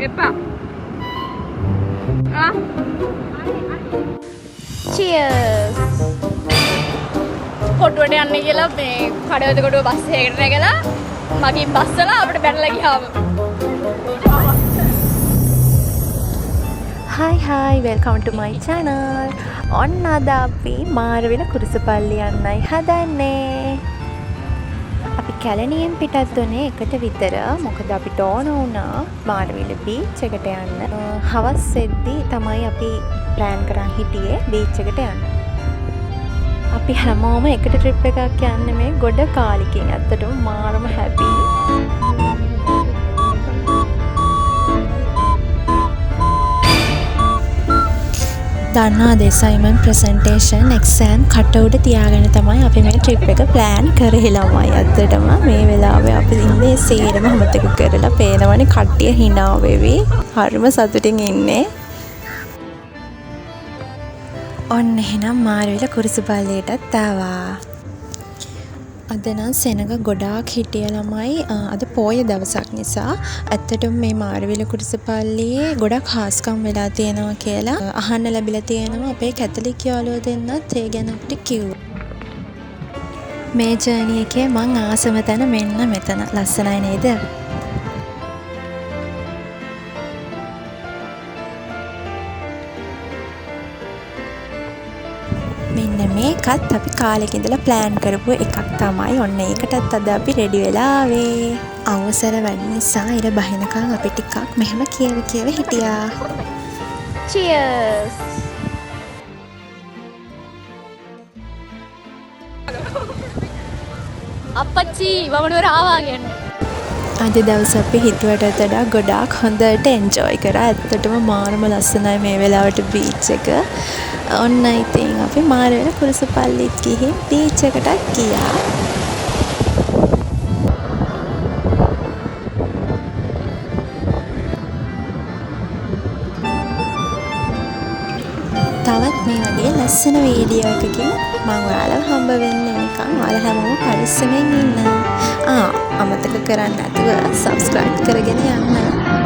එපා. Cheers. කොටුවට යන්න කියලා මේ කඩවත කොටුව බස් එකකට නැගලා මගින් බස් වල අපිට බැනලා ගියාම. Hi, welcome to my channel. ඔන්න අද අපි මාරවිල කුරුසපල්ලි යන්නයි හදන්නේ. අපි කැලණියෙන් පිටත් වුණේ එකට විතර. මොකද අපිට ඕන වුණා මාරවිල බීච් එකට යන්න. හවස් වෙද්දී තමයි අපි ප්ලෑන් කරන් හිටියේ බීච් එකට යන්න. අපි හැමෝම එකට ට්‍රිප් එකක් යන්නේ මේ ගොඩ කාලෙකින්. ඇත්තටම මාරම හැපි. දන්නාද assignment presentation exam කට උඩ තියාගෙන තමයි අපි මේ ට්‍රිප් එක ප්ලෑන් කරේ ළමයි. අත්තටම මේ වෙලාවේ අපි ඉන්නේ සේරම අමතක කරලා පේනවනේ කට්ටිය hina වෙවි. හරිම සතුටින් ඉන්නේ. ඔන්න එහෙනම් මාරවිල කුරුසපල්ලියටත් ආවා. අද නම් සෙනඟ ගොඩාක් හිටිය ළමයි. අද පෝය දවසක් නිසා ඇත්තටම මේ මාරවිල කුරුසපල්ලියේ ගොඩක් හාස්කම් වෙලා තියෙනවා කියලා අහන්න ලැබිලා තියෙනවා. අපේ කැතලික් යාළුවෝ දෙන්නත් ඒ ගැන අපිට කිව්වා. මේ ජර්නි එකේ මං ආසම තැන මෙන්න මෙතන. ලස්සනයි නේද? මෙන්න මේකත් අපි කාලෙක ඉඳලා ප්ලෑන් කරපු එකක් තමයි. ඔන්න ඒකටත් අද අපි රෙඩි වෙලා ආවේ. අවසර වැඩි නිසා ඉර බහිනකම් අපි ටිකක් මෙහෙම කියව හිටියා. Cheers. අප්පච්චි වමනුවර ආවා කියන්නේ. අද දවස් අපි හිතුවටත් වඩා ගොඩාක් හොඳට එන්ජොයි කරා. ඇත්තටම මාරම ලස්සනයි මේ වෙලාවට බීච් එක. ඔන්න ඉතින් අපි මාරවිල කුරුසපල්ලිත් ගිහින් බීච් එකටත් ගියා. තවත් මේ වගේ ලස්සන වීඩියෝ එකකින් මම ඔයාලව හම්බ වෙන්න නිකන්. ඔයාලා හැමෝම පරිස්සමෙන් ඉන්න. අමතක කරන්නේ නැතුව subscribe කරගෙන යන්න.